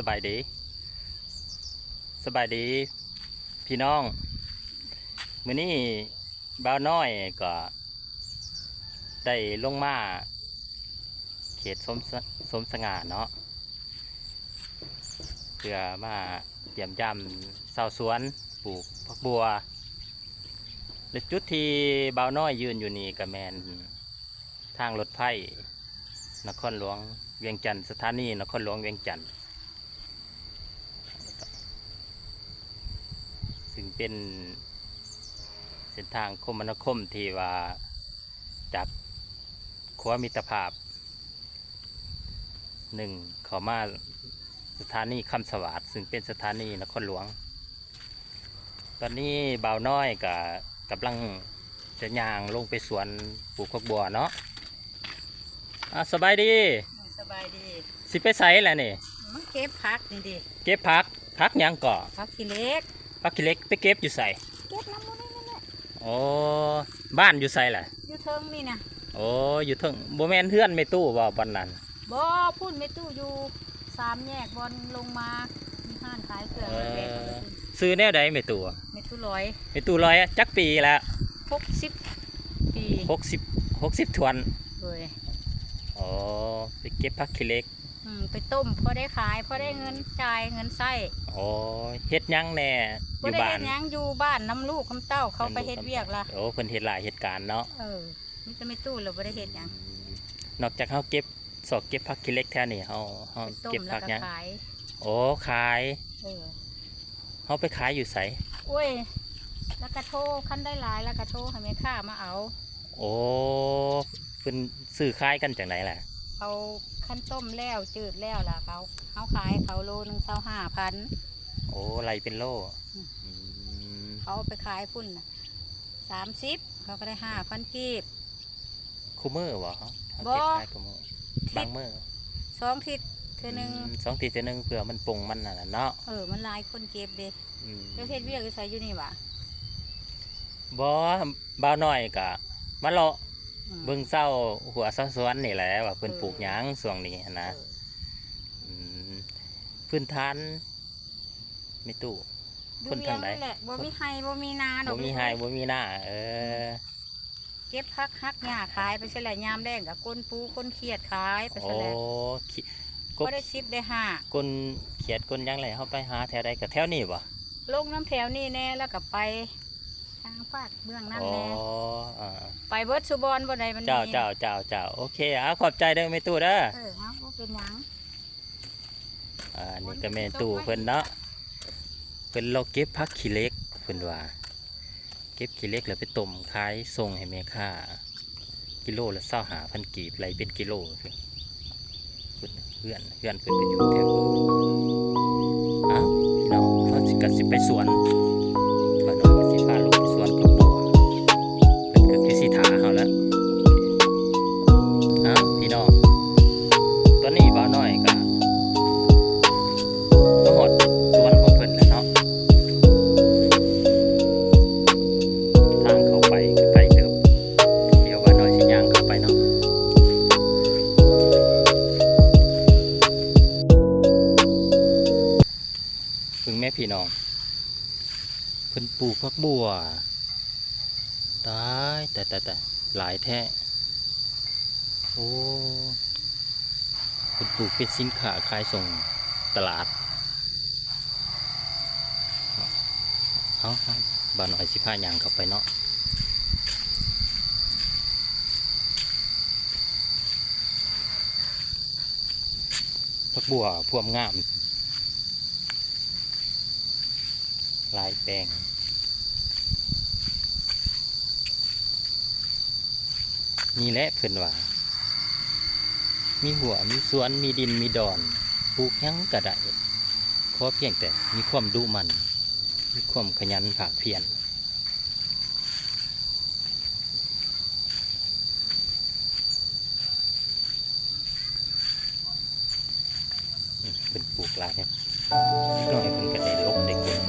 สบายดีสบายดีพี่น้องมื้อนี้บ่าวน้อยก็ได้ลงมาเขตสมสง่าเนาะเพื่อมาเยี่ยมยามชาวสวนปลูกผักบัวและจุดที่บ่าวน้อยยืนอยู่นี่ก็แม่นทางรถไฟนครหลวงเวียงจันทร์สถานีนครหลวงเวียงจันทร์ซึ่งเป็นเส้นทางคมนาคมที่ว่าจากขั้วมิตรภาพหนึ่งเข้ามาสถานีคำสวัสดิ์ซึ่งเป็นสถานีนครหลวงตอนนี้บ่าวน้อยกับกำลังจะย่างลงไปสวนปลูกผักบัวเนาะสบายดีสบายดีสิไปใส่แหละนี่มันเก็บผักนี่ดิเก็บผักยังก่อผักขี้เล็กไปเก็บอยู่ใส่เก็บน้ำมันนี่แหละโอ้บ้านอยู่ใส่แหละอยู่เทิงนี่นะโอ้อยู่เทิงบ่แม่นเฮือนไม่ตู้บ่บอนนั้นบ่พูดไม่ตู้อยู่3 แยกบอลลงมามีห้านขายเครื่องซื้อแนวใดไม่ตู้ไม่ตู้ร้อยจักปีแล้ว60 ปี60ทวนเลยอ๋อไปเก็บผักขี้เหล็กไปต้มพอได้ขายพอได้เงินจ่ายเงินใช้อ๋อเฮ็ดยังแน่อยู่บ้านเฮ็ดยังอยู่บ้านน้ำลูกน้ำเต้าเขาไปเฮ็ดเวียกล่ะโอ้เพิ่นเฮ็ดหลายเหตุการณ์เนาะมันจะไม่ตู้เราบ่ได้เฮ็ดยังนอกจากเฮาเก็บผักขี้เหล็กแท้นี่เฮาเก็บผักยังโอ้ขายเฮาไปขายอยู่ไสโอ้ยแล้วก็โทรคันได้หลายแล้วก็โทรให้แม่ค้ามาเอาโอ้เพิ่นซื้อขายกันจังได๋ล่ะเอาขั้นต้มแล้วจืดแล้วล่ะเขาขายเขาโลนึง25,000โอ้ไรเป็นโลเขาไปขายพุ่น30เขาก็ได้5,000กีบคูเมอร์บ่บ่บางเมื่อ2 ทิศเทื่อนึง2 ทิศเทื่อนึงเผื่อมันปรุงมันน่ะเนาะมันหลายคนเก็บเด้เจ้าเฮ็ดเวียกอยู่ไสอยู่นี่บ่บ่าวน้อยก็มาเลาะเบิ่งเศร้าหัวเศร้าสวนนี่แหละว่าเพิ่นปลูกหยังช่วงนี้นะพื้นฐานไม่ตู้คนทางใดบ่มีไห้บ่มีนาดอกบ่มีไห้บ่มีนาเก็บพักฮักหญ้าขายไปเฉลี่ยยามแดงกับก้นปูก้นเขียดขายไปเฉลี่ยก็ได้10ได้5ก้นเขียดก้นยังไรเฮาไปหาแถวใดก็แถวนี้บ่ลงน้ำแถวนี้แน่แล้วก็ไปทางภาคเบื้องนั่นแน่ไปเบิร์ดสุบอนบ่ได้มันเจ้าโอเคขอบใจเด้อแม่ตู้เด้อเอาเป็นหยังนี่ก็แม่ตู้เพิ่นเนาะเพิ่นเราเก็บผักขี้เหล็กเพิ่นว่าเก็บขี้เหล็กแล้วไปต้มขายส่งให้แม่ค้ากิโลละ25,000กีบไรเป็นกิโลเพื่อนเพิ่นไปอยู่แถวพี่น้องเขาสิไปสวนบ้านน้อยก็สิพาลูกไปสวนผักบัวเพิ่นก็คือสิถาเฮาแล้วพี่น้องตอนนี้บ่าวน้อยก็มาฮอดสวนของเพิ่นแล้วเนาะทางเข้าไปก็ไกลเติบเดี๋ยวบ่าวน้อยสิย่างเข้าไปเนาะถึงแม่พี่น้องเพิ่นปลูกผักบัวตายแต่หลายแท้โอ้เพิ่นปลูกเป็นสินค้าขายส่งตลาดบ้านหน่อยสิพาย่างเข้าไปเนาะผักบัวพวงงามลายแปลงนี่แหละเพิ่นว่ามีหัวมีสวนมีดินมีดอนปลูกหยังก็ได้ขอเพียงแต่มีความดุมันมีความขยันภาคเพียรเป็นปลูกหลายน้อยเพิ่นก็ได้ลบได้กด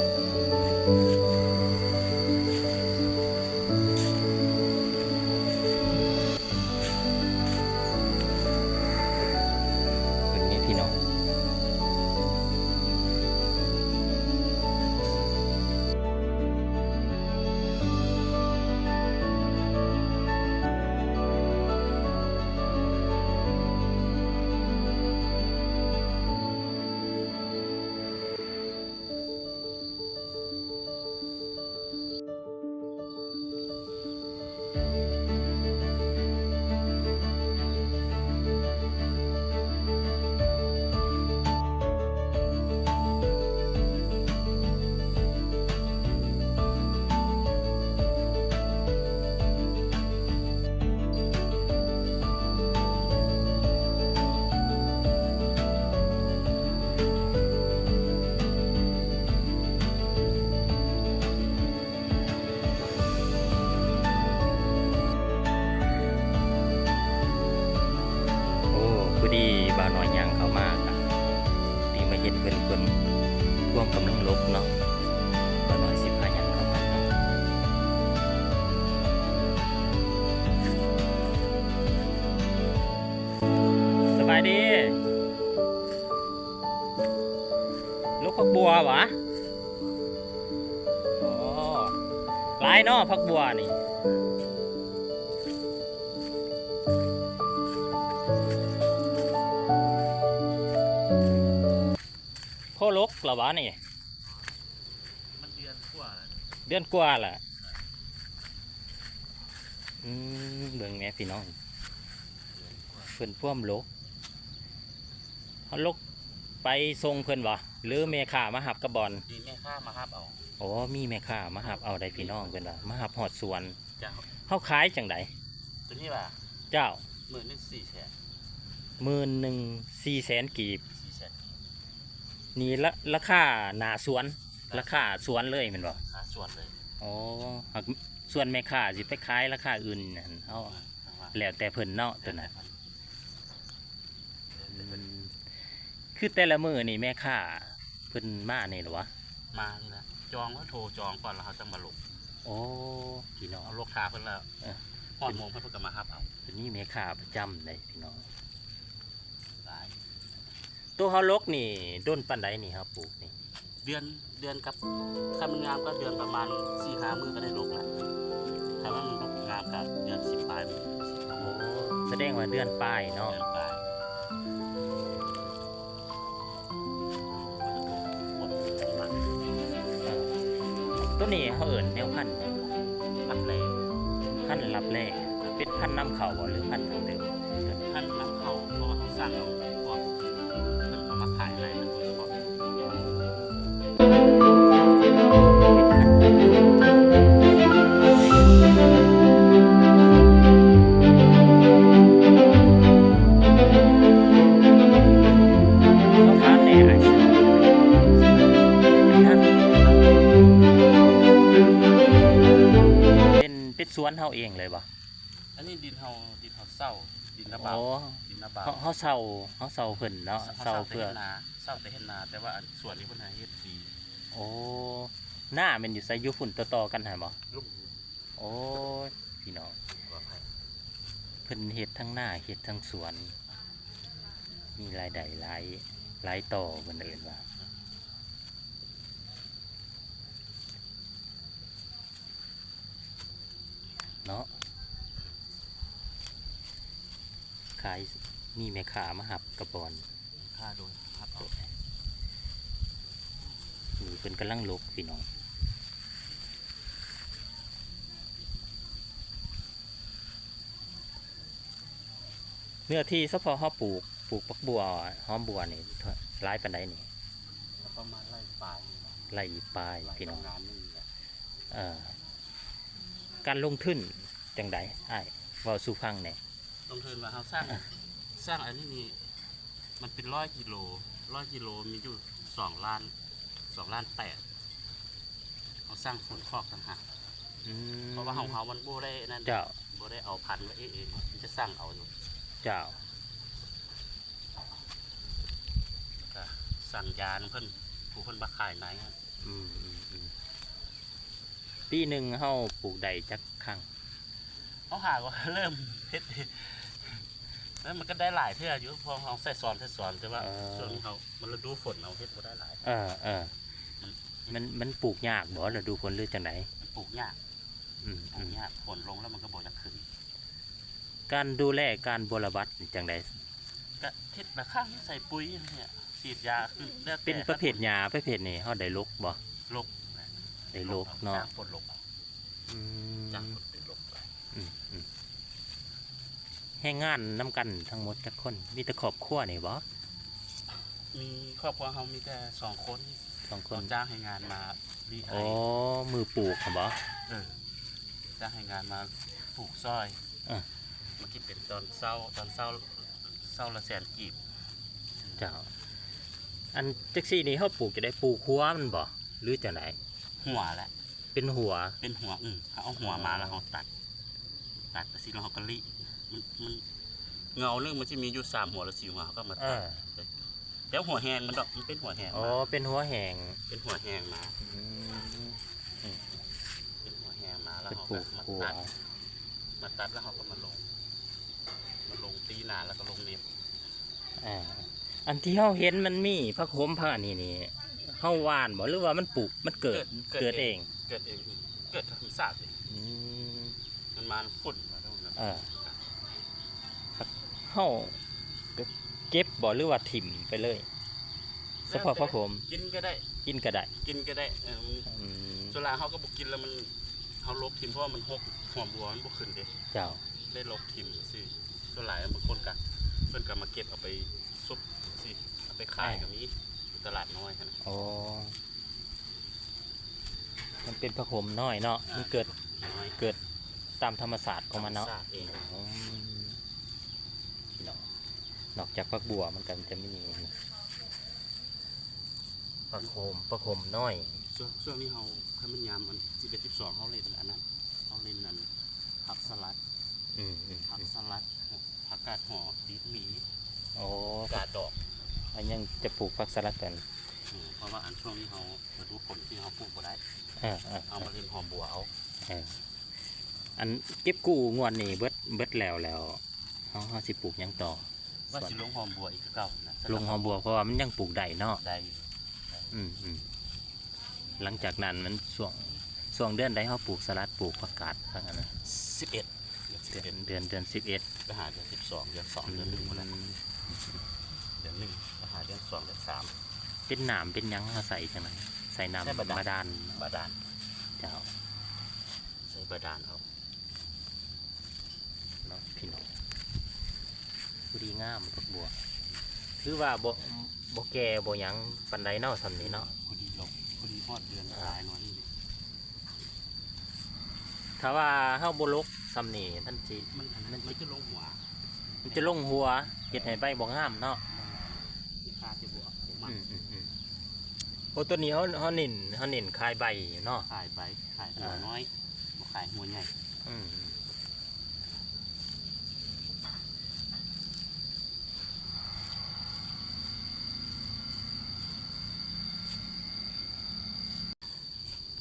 พี่น้อง กผักบัววะอ๋อหลายเนาะผักบัวนี่พ่อลกเหรอวะนี่ มันเดือนกว่า เดือนกว่าแหละเบิ่งแม่พี่น้องเพิ่นพ่วมลกเขาลกไปทรงเพิ่นวะหรือแม่ข่ามาหับกระบอน ดีแม่ข้ามาครับเอา อ๋อมีแม่ข่ามาหับเอาได้พี่น้องเพิ่นว่ามาหับหอดสวน เจ้า เขาขายจังได ตัวนี้ว่า เจ้า 14,000 กีบ 400,000 นี่ละราคาหนาสวนราคาสวนเลยแมันบ่ หาส่วนเลย อ๋อหากส่วนแม่ข่าสิไปขายราคาอื่นนั่นเอาแล้วแต่เพิ่นเนาะตัวนั้นคือแต่ละมื้อนี่แม่ข่าเพิ่นมานี่เหรอวะ มานี่นะจองเขาโทรจองก่อนแล้วเขาจะมาลง โอ้พี่น้อง เอาลูกค้าเพิ่นแล้ว เออ ฮอดโมงเพิ่นก็มาครับเอา ตัวนี้แม่ข่าประจำเลยพี่น้อง ได้ ตัวเฮาลกนี่ด้นปานใดนี่ครับปลูกนี่ เดือนกับถ้ามันงามก็เดือนประมาณ 4-5 มื้อก็ได้ลงแล้วถ้าว่ามันงามก็เดือน10 ปลายมื้อ15 โอ้ มื้อ แสดงว่าเดือนปลายเนาะ เดือนปลายมันจะปวดมาก เออตัวนี้เขาเอิ้นแนวพันธุ์ รับแรง พันธุ์รับแรกเป็นพันธุ์นำเข้าบ่หรือพันธุ์ดั้งเดิม ท่านนำเขาเพราะว่าเขาสร้างเอาก่อนมันเอามาขายอะไรมันโดยเฉพาะ เขาทานแน่ไอ้สิเป็นท่านเป็นสวนเฮาเองเลยบ่ อันนี้ดินเฮาเศร้าดินนาบา โอ้ ดินนาบา เฮาเซาเพิ่นเนาะเซาเพื่อ เศร้าแต่เห็นนาแต่ว่าอันส่วนนี้เพิ่นให้เฮ็ดฟรี โอ้หน้ามันอยู่ไสอยู่ฝุ่นต่อๆกันหั่นบ่ ลุ่ม โอ้ยพี่น้อง กว่าไผ เพิ่นเฮ็ดทั้งหน้าเฮ็ดทั้งสวน มีรายได้หลายต่อเพิ่นเอิ้นว่าเนาะขายมีแม่ค้ามาหับกระบอน ค่าโดยครับเอา นี่เพิ่นกำลังลกพี่น้องเนื้อที่เฉพาะเฮาปลูกปักบัวหอมบัวนี่หลายปานใดนี่ ประมาณไร่ปลายนี่นะ ไร่ปลาย ไร่ พี่น้อง ทำงานนี่แหละ เอ่อการลงทุนจังใดอ้ายเว้าสู่ฟังแหน่ ลงทุนว่าเฮาสร้างอันนี้นี่มันเป็น100 กิโลมีอยู่2 ล้าน2 ล้าน8เขาสร้างฝนคอกต่างหาก อืม เพราะว่าเฮามันบ่ได้นั่น เจ้า บ่ได้เอาพันธุ์ไว้เองมันจะสร้างเอาอยู่ เจ้า ก็สั่งยาเพิ่นผู้เพิ่นมาขายไหนฮะ อืมปีหนึ่งเฮาปลูกได้จักครั้ง เขาหาว่า เริ่มเฮ็ดแล้วมันก็ได้หลายเทื่ออยู่พอเราใส่สอนแต่ว่าช่วงนี้เขามันฤดูฝนเราเฮ็ดบ่ได้หลาย มันปลูกยากบ่ล่ะดูผลหรือจังได มันปลูกยาก อืม ปลูกยากฝนลงแล้วมันก็บ่จะขึ้น การดูแลการบำบัดจังได ก็เฮ็ดละครั้งใส่ปุ๋ยเนี่ยฉีดยาคือแล้วแต่ เป็นประเภทหญ้าประเภทนี้เฮาได้ลกบ่ ลก ได้ลกเนาะ จ้างฝนลก อื จ้าง ม ฝนเป็นลก อืมแห้งงานนํกันทั้งหมดจักคนมีแต่ครอบครัวนี่บ่ มีครอบครัวเฮามีแต่2 คน สองค คน น จ้างให้งานมารีให้ อ๋อมือปลูกครับบ่ จ้างให้งานมาปลูกซอย อ่ะ มันคิดเป็นตอนเช้าละ100,000 กีบ เจ้าอันจักซี่นี่เฮาปลูกจะได้ปลูกหัวมันบ่หรือจังได หัวแหละ เป็นหัว เป็นหัวเขาเอาหัวมาแล้วเขาตัดไปสิแล้วเขาก็รีมันเงาเรื่องมันจะมีอยู่3 หัวหรือ4 หัวเขาก็มา เอ ตัด อ แล้วหัวแหงมันดอกมันเป็นหัวแหง อ๋อ มา เป็นหัวแหง เป็นหัวแหงมา อืม เป็นหัวแหงมาแล้ว เป็น เขา ปลู ก็ ก มา หัว ตัดแล้วเขาก็มาลงตีหนาแล้วก็ลงเน็บ อ่าอันที่เฮาเห็นมันมีพระโคมพระนี่ เฮาหว่านบ่หรือว่ามันปลูกมันเกิดเกิดเอง เกิดเองเกิดธรรมชาติเอง อืม มันมาฝุ่นมาตรงนั้น เฮาก็เก็บบ่หรือว่าถิ่มไปเลยเฉพาะพระผม กินก็ได้ กินก็ได้ กินก็ได้อืม ส่วนหลายเขาก็บอกกินแล้วมันเขาลบทิมเพราะว่ามันหกหอมบัวมันบกขึ้นเด้ เจ้า ได้ลบทิมสิส่วนหลายบางคนก็เพื่อนก็มาเก็บเอาไปซุปสิเอาไปขายก็มีอยู่ตลาดน้อยนะ โอ้มันเป็นพระผมน้อยเนาะมันเกิด น้อย เกิดตามธรรมศาสตร์ของมันเนาะ ธรรชติเอง อืมนอกจากพักบัวมันก็จะมีพระโคมน้อย ช่วงนี้เขาคันมันยามมัน11 12เขาเล่นอันนั้นเขาเล่นนั่นผักสลัด อืม ผักสลัดผักกาดห่อตีหมี โอ้ กาดดอก อันยังจะปลูกผักสลัดกัน เพราะว่าอันช่วงนี้เขาฤดูฝนที่เขาปลูกบ่ได้ อ่า เอามาเล่นหอมบัวเอา อันเก็บกู้งวดนี่เบิดแล้วเขาสิปลูกหยังต่อ ว่าสิลงหอมบัวอีกคือเก่านะ ลงหอมบัวเพราะว่ามันยังปลูกได้เนาะ ได้ อืมหลังจากนั้นมันช่วงเดือนใดเขาปลูกสลัดปลูกผักกาดทั้งนั้นนะ 11 เดือน11 ไปหาเดือน12เดือน2เดือน1หมดแล้วเดือน1ไปหาเดือน2เดือน3 เป็นหนามเป็นหยังเขาใส่จังนั้นใส่น้ำ ใส่บาดาล บาดาล บาดาล เจ้า ใส่บาดาลเอา เนาะพี่น้องผู้ดีงามผักบัวคือว่าบ่แก่บ่หยังปันใดเนาะสำนี้เนาะ พอดีลงพอดีฮอดเดือนปลายหน่อยนี่ ถ้าว่าเฮาบ่ลกสำนี้ท่านสิ มันจะลงหัว มันจะลงหัวเฮ็ดให้ใบบ่งามเนาะ มีค่าจะบวกผมมัน โอ้ตัวนี้เฮาเน้นคายใบอยู่เนาะ ขายไปขายหัวน้อยบ่ขายหัวใหญ่ อืม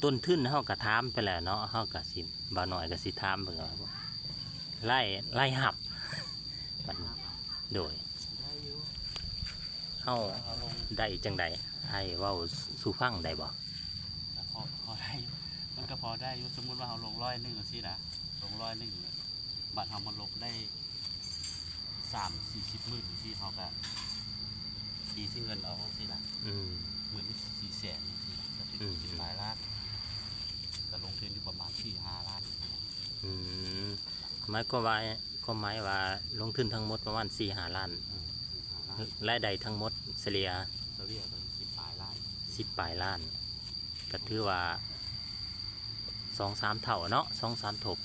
ต้นทุนเฮาก็ถามไปแล้วเนาะเฮาก็สิบ่น้อยก็สิถามเพิ่นว่าไล่หับมันโดย ได้อยู่ เฮา เอาลง ได้จังใดให้เว้าสู่ฟังได้บ่ แล้วพอได้อยู่มันก็พอได้อยู่สมมุติว่าเราลง100สินะลง100บัตรเรามันลงได้30-40หมื่นที่เขาก็ตีสิเงินเอาสิล่ะ อืม 14แสนสิล่ะก็ อืม เป็นหลายล้านก็ลงทุนอยู่ประมาณ4-5 ล้าน อืมหมายว่าลงทุนทั้งหมดประมาณ 4-5 ล้าน 4-5 ล้าน รายได้ทั้งหมดเฉลี่ย เฉลี่ยเลย10 ปลายล้าน 10ปลายล้าน ก็ถือว่า 2-3 เท่าเนาะ 2-3 ทบ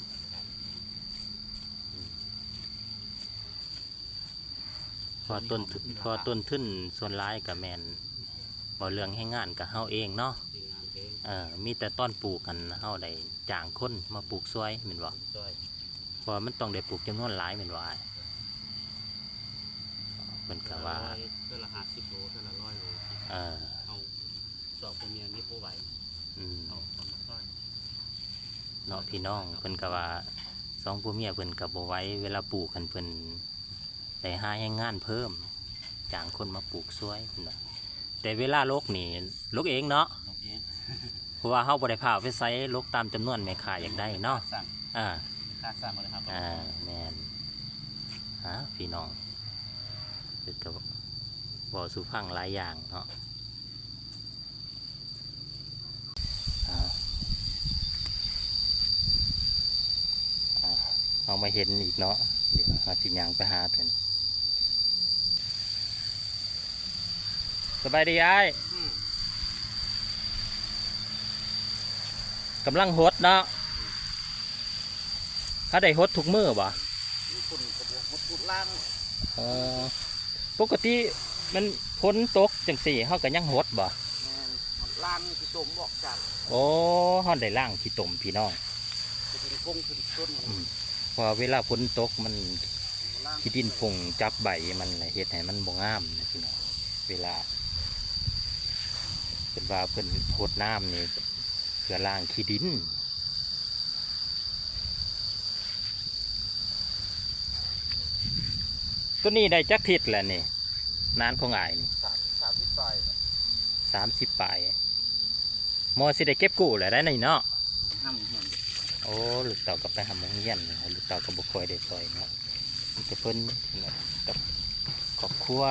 พอต้นทุนส่วนร้ายกับแมนบ่เรื่องให้งานกับเฮาเองเนาะ ทีมงานเอง มีแต่ต้นปลูกกันเฮาได้จ้างคนมาปลูกซอยแม่นบ่ ด้วย เพราะมันต้องได้ปลูกจำนวนหลายแม่นบ่อ้ายเพิ่นก็ว่า เท่าละ50 โลเท่าละ100 โล เอาสอบคนเมียนี่บ่ไหว อืม เอาคนมาต้อย เนาะพี่น้องเพิ่นก็ว่าสองผัวเมียเพิ่นก็บ่ไหว้เวลาปลูกกันเพิ่นได้หาแรงงานเพิ่มจ้างคนมาปลูกซอยเพิ่นว่าแต่เวลาลกนี่ลกเองเนาะ เราเอง เพราะว่าเฮาบ่ได้พาไปไสลกตามจำนวนแม่ค้าอยากได้เนาะ สั่ง อ่า ค่าสั่งมาเลยครับ แม่นพี่น้องเพิ่นก็เว้าสู่ฟังหลายอย่างเนาะเอามาเห็นอีกเนาะเดี๋ยวเอาสิย่างไปหาเพิ่นสบายดีอ้ายกำลังหดเนาะถ้าได้หดทุกมือบ่ นี่ฝุ่นกระบวนฝุ่นล่าง อ๋อปกติมันพ้นตกจังสี่เฮาก็ยังหดบ่ แมนมันล่างที่ตมบอกจัด โอ้เฮาได้ล่างขี้ตมพี่น้อง จะเป็นกงขึ้นต้น พอเวลาฝนตกมัน ล่าง ขี้ดินผงจับใบมันน่ะเฮ็ดให้มันบ่งามนะพี่น้องเวลาเป็นว่าเพิ่นหดน้ำนี่เพื่อล้างขี้ดินตัวนี้ได้จักทิศแหละนี่นานของอ้ายนี่ 3 ที่ปลาย 30ปลายมอสิได้เก็บกู้แหละได้นี่เนาะ ห้ามเหียน โอ้ลูกเต่าก็ไปหาหมองเฮียนนะลูกเต่าก็บ่ค่อยได้ซอยเนาะมีแต่เพิ่นกับครอบครัว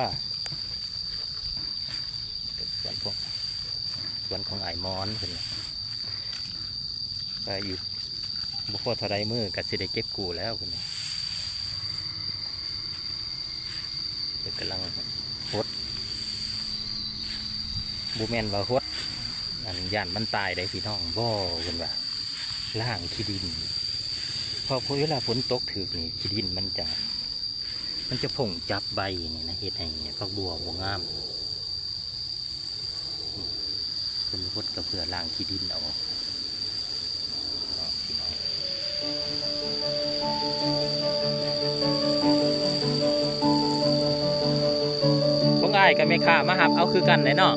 ส่วนของไอ้ายมอนเพิ่นน่ะก็อีกบ่พอเท่าใดมื้อก็สิได้เก็บกู้แล้วเพิ่นน่ะเพิ่นกำลังฮดบ่แม่นว่าฮดอันย่านมันตายได้พี่น้องบ่เพิ่นว่าล่างขี้ดินพอเวลาฝนตกถึกนี่ขี้ดินมันจะผงจับใบนี่นะเฮ็ดให้ผักบัวบ่งามเพิ่นฮดก็เพื่อล้างขี้ดินเอาพี่น้องพวกอ้ายก็ไม่ค่ามาหับเอาคือกันเลยเนาะ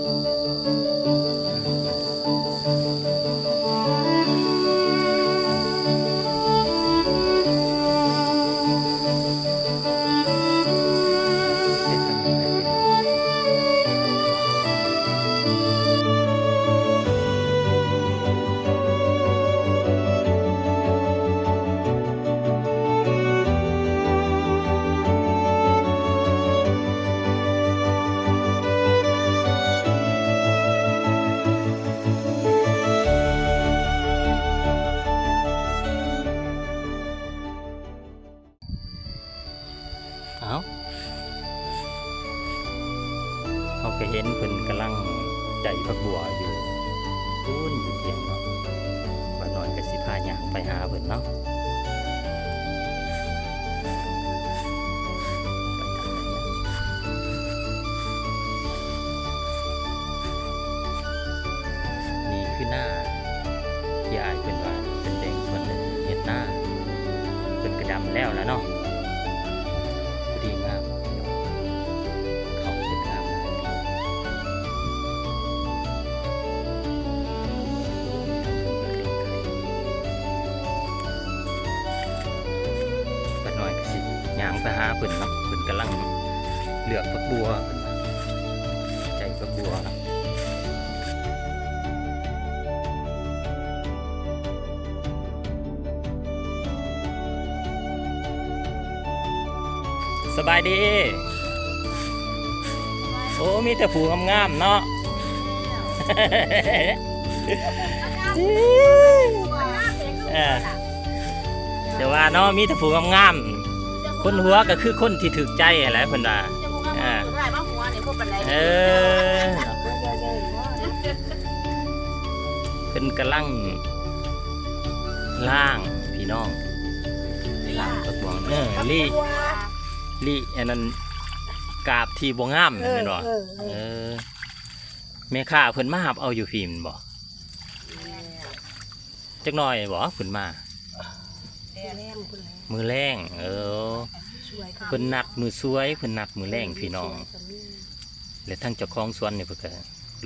เขาก็เห็นเพิ่นกำลังใจผักบัวอยู่พูนอยู่เทียงเนาะว่าน้อยก็สิพาย่างไปหาเพิ่นเนาะนี่คือหน้ายายเพิ่นว่าเป็นแดงส่วนหนึ่งเฮ็ดหน้าเพิ่นกระดำแล้วเนาะดีงามเขาเป็นงามก็น้อยก็สิย่างไปหาเพิ่นเนาะเพิ่นกำลังเลือกผักบัวใจผักบัวสบายดีโอ้มีแต่ผูงามๆเนาะ เดี๋ยวว่าเนาะมีแต่ผูงามๆคนหัวก็คือคนที่ถึกใจอะไรเพิ่นว่าเออเพิ่นกำลังล่างพี่น้องล่างตะบวงลี่อันนั้นกาบที่บ่งามแม่นบ่แม่ค้าเพิ่นมาหับเอาอยู่ฟิล์มบ่จักหน่อยบ่เพิ่นมามือแรงเพิ่นนัดมือสวยเพิ่นนัดมือแรงพี่น้องและทั้งเจ้าของสวนนี่เพิ่นก็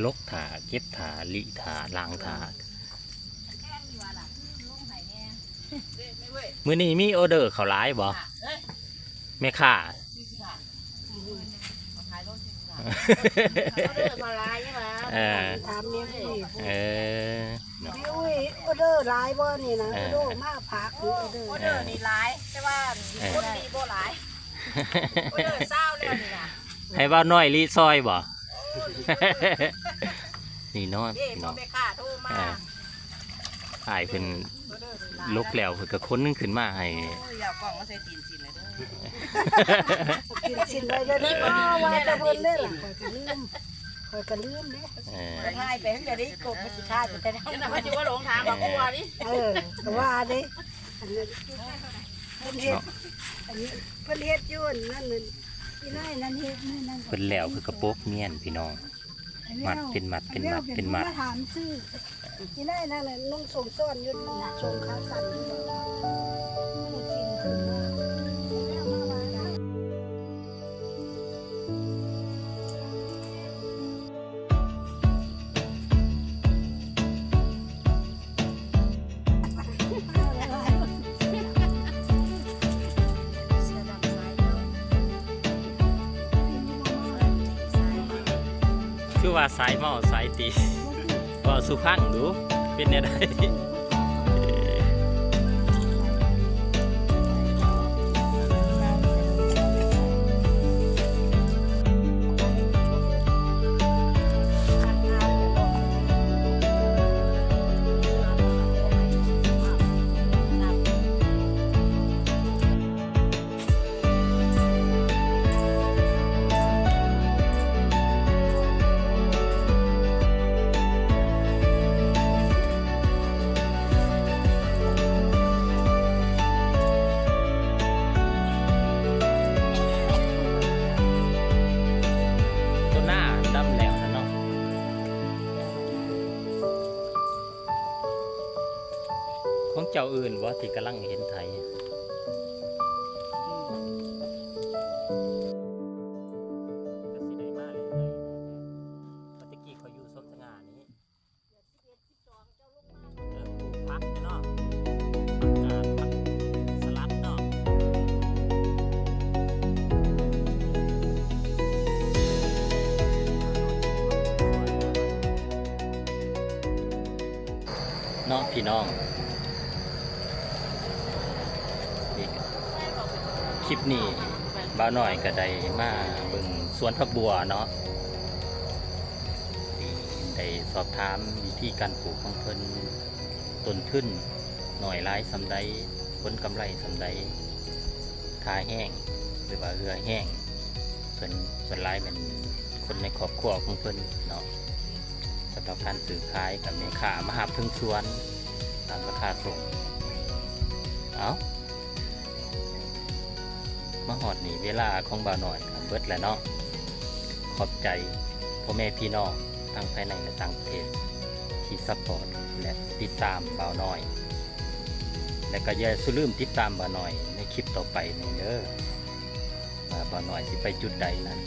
ลกถาเก็บถาลิถาล้างถามื้อนี้มีออเดอร์เข้าหลายบ่แม่ค้ามาลายใช่ไหมถามเนี่ยพี่เออุ้ยออเดอร์ลายบ่นี่นะออเดอร์มากผักออเดอร์นี่ลายแต่ว่าคนดีบ่หลายออเดอร์เศร้าเลยนี่นะให้ว่าน้อยลิซอยบ่นี่น้อยน้องอ้ายเพิ่นลกแล้วเพิ่นก็ค้นขึ้นมาให้อยากกล่องมาใส่ตีนสินเลยตีนสินไว้เดี๋ยวนี้บ่ว่าจะเพิ่นเด้อคอยก็ลืมเด้ง่ายไปเพิ่นจะได้กบมาสิค่าแต่นั่นน่ะมันสิว่าหลงทางบ่กลัวดิก็ว่าดิอันนั้นเพิ่นเฮ็ดอันนี้เพิ่นเฮ็ดอยู่นั่นพี่น้อยนั่นเฮ็ดนั่นเพิ่นแล้วคือกระโปกเมียนพี่น้องมัดเป็นมัดเป็นมัดเป็นมัดถามชื่อพี่น้อยนั่นน่ะลงส่งซ่อนอยู่ส่งขาสั่นอยู่กินขึ้นมาค คือว่าสายเมาสายตีก็สุพังดูเป็นแนวใด ตัวหน้าดำแล้วนะเนาะของเจ้าอื่นว่าที่กำลังเห็นไทยก็สิได้มาเลยปฏิกี้เขาอยู่สมสง่านี้ปลูกพักเนาะผักสลัดเนาะ เนาะพี่น้องนี่ก็คลิปนี้บ่าวน้อยก็ได้มาเบิ่งสวนผักบัวเนาะได้สอบถามวิธีการปลูกของเพิ่นต้นทุนหน่อยหลายสำใดผลกำไรสำใดทาแห้งหรือว่าเรือแห้งส่วนหลายเป็นคนในครอบครัวของเพิ่นเนาะสำหรับการซื้อขายกับแม่ค้ามาหาถึงสวนตามราคาส่งเอามาหอดนี่เวลาของบ่าวหน่อยก็เบิดแล้วเนาะขอบใจพ่อแม่พี่น้องทั้งภายในและต่างประเทศที่ซัพพอร์ตและติดตามบ่าวหน่อยและก็อย่าลืมติดตามบ่าวหน่อยในคลิปต่อไปนี่เด้อว่าบ่าวหน่อยสิไปจุดใดนั้น